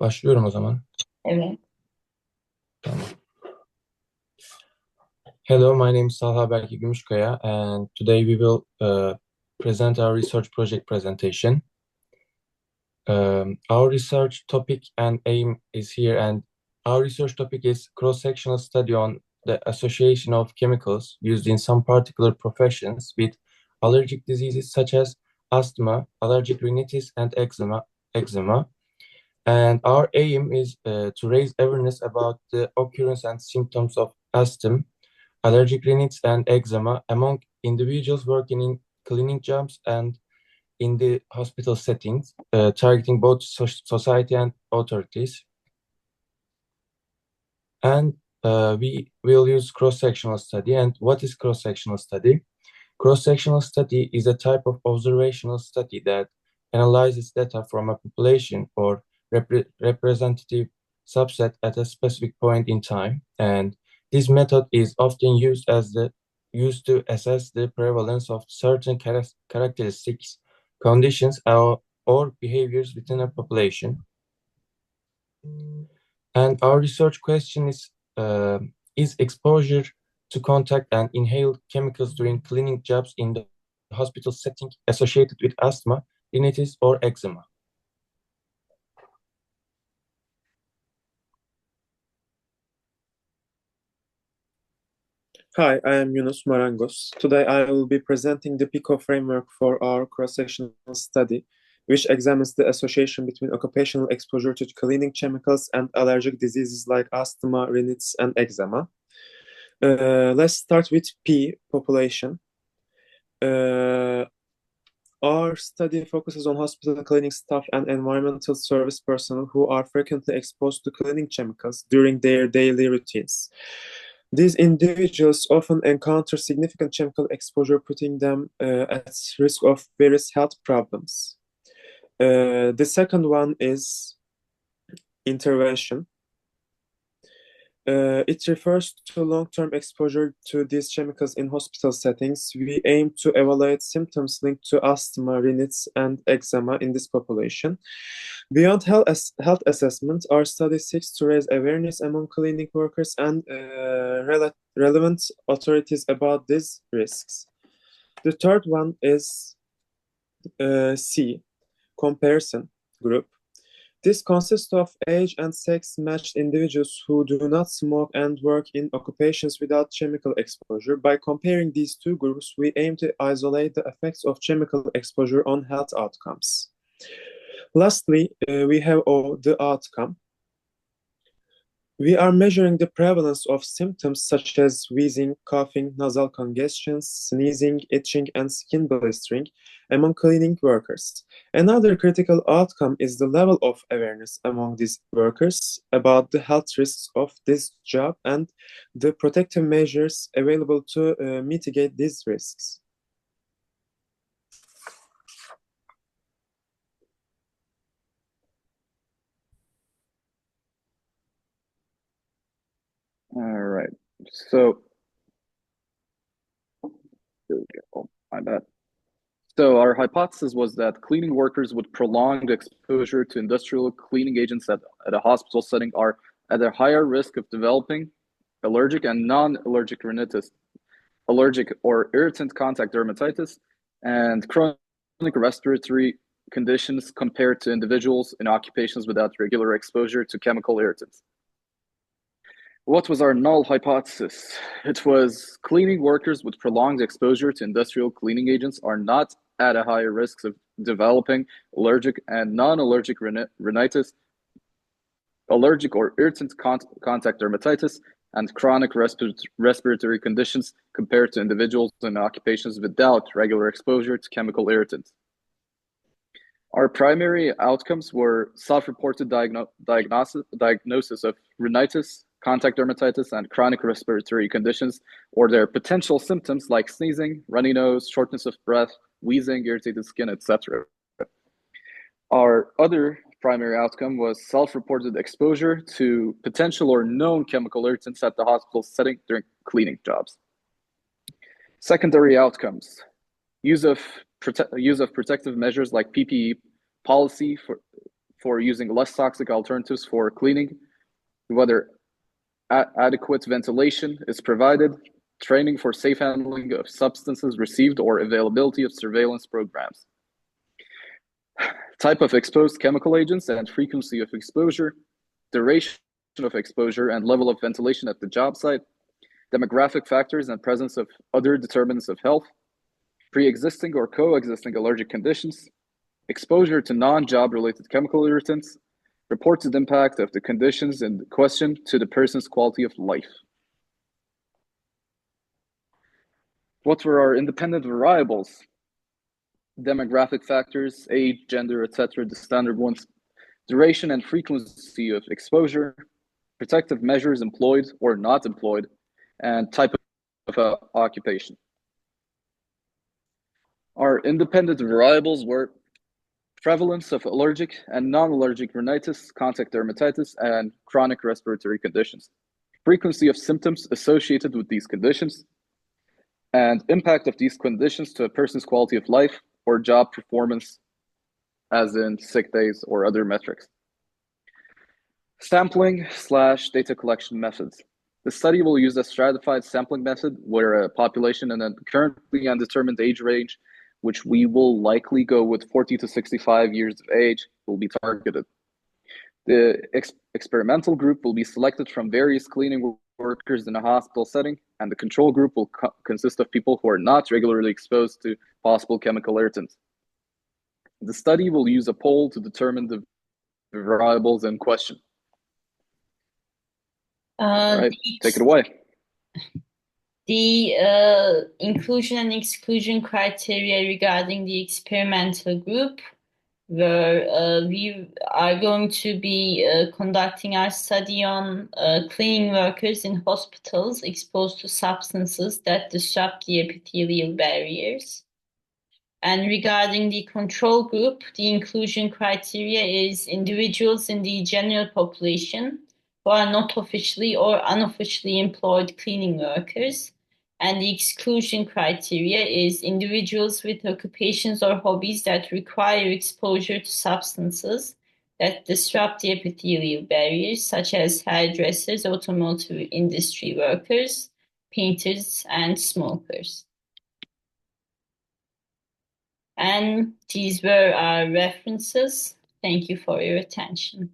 Başlıyorum o zaman. Evet. Tamam. Hello, my name is Talha Berke Gümüşkaya, and today we will present our research project presentation. Our research topic and aim is here, and our research topic is cross-sectional study on the association of chemicals used in some particular professions with allergic diseases such as asthma, allergic rhinitis, and eczema. And our aim is to raise awareness about the occurrence and symptoms of asthma, allergic rhinitis, and eczema among individuals working in cleaning jobs and in the hospital settings, targeting both society and authorities. And we will use cross-sectional study. And what is cross-sectional study? Cross-sectional study is a type of observational study that analyzes data from a population or representative subset at a specific point in time. And this method is often used to assess the prevalence of certain characteristics, conditions, or behaviors within a population. And our research question is exposure to contact and inhaled chemicals during cleaning jobs in the hospital setting associated with asthma, rhinitis, or eczema? Hi, I am Yunus Marangoz. Today I will be presenting the PICO framework for our cross-sectional study, which examines the association between occupational exposure to cleaning chemicals and allergic diseases like asthma, rhinitis, and eczema. Let's start with P, population. Our study focuses on hospital cleaning staff and environmental service personnel who are frequently exposed to cleaning chemicals during their daily routines. These individuals often encounter significant chemical exposure, putting them at risk of various health problems. The second one is intervention. It refers to long-term exposure to these chemicals in hospital settings. We aim to evaluate symptoms linked to asthma, rhinitis, and eczema in this population. Beyond health assessment, our study seeks to raise awareness among cleaning workers and relevant authorities about these risks. The third one is C, comparison group. This consists of age and sex-matched individuals who do not smoke and work in occupations without chemical exposure. By comparing these two groups, we aim to isolate the effects of chemical exposure on health outcomes. Lastly, we have the outcome. We are measuring the prevalence of symptoms such as wheezing, coughing, nasal congestion, sneezing, itching, and skin blistering among cleaning workers. Another critical outcome is the level of awareness among these workers about the health risks of this job and the protective measures available to mitigate these risks. All right. So here we go. My bad. So our hypothesis was that cleaning workers with prolonged exposure to industrial cleaning agents at a hospital setting are at a higher risk of developing allergic and non-allergic rhinitis, allergic or irritant contact dermatitis, and chronic respiratory conditions compared to individuals in occupations without regular exposure to chemical irritants. What was our null hypothesis? It was cleaning workers with prolonged exposure to industrial cleaning agents are not at a higher risk of developing allergic and non-allergic rhinitis, allergic or irritant contact dermatitis, and chronic respiratory conditions compared to individuals in occupations without regular exposure to chemical irritants. Our primary outcomes were self-reported diagnosis of rhinitis, contact dermatitis, and chronic respiratory conditions, or their potential symptoms like sneezing, runny nose, shortness of breath, wheezing, irritated skin, etc. Our other primary outcome was self-reported exposure to potential or known chemical irritants at the hospital setting during cleaning jobs. Secondary outcomes: use of protective measures like PPE, policy for using less toxic alternatives for cleaning, whether adequate ventilation is provided, training for safe handling of substances received, or availability of surveillance programs. Type of exposed chemical agents and frequency of exposure, duration of exposure and level of ventilation at the job site, demographic factors and presence of other determinants of health, pre-existing or coexisting allergic conditions, exposure to non-job related chemical irritants, reported impact of the conditions in question to the person's quality of life. What were our independent variables? Demographic factors, age, gender, etc., the standard ones, duration and frequency of exposure, protective measures employed or not employed, and type of occupation. Our independent variables were prevalence of allergic and non-allergic rhinitis, contact dermatitis, and chronic respiratory conditions, frequency of symptoms associated with these conditions, and impact of these conditions to a person's quality of life or job performance, as in sick days or other metrics. Sampling/data collection methods. The study will use a stratified sampling method where a population in a currently undetermined age range, which we will likely go with 40 to 65 years of age, will be targeted. The experimental group will be selected from various cleaning workers in a hospital setting, and the control group will consist of people who are not regularly exposed to possible chemical irritants. The study will use a poll to determine the variables in question. All right, take it away. The inclusion and exclusion criteria regarding the experimental group, where we are going to be conducting our study on cleaning workers in hospitals exposed to substances that disrupt the epithelial barriers. And regarding the control group, the inclusion criteria is individuals in the general population who are not officially or unofficially employed cleaning workers. And the exclusion criteria is individuals with occupations or hobbies that require exposure to substances that disrupt the epithelial barriers, such as hairdressers, automotive industry workers, painters, and smokers. And these were our references. Thank you for your attention.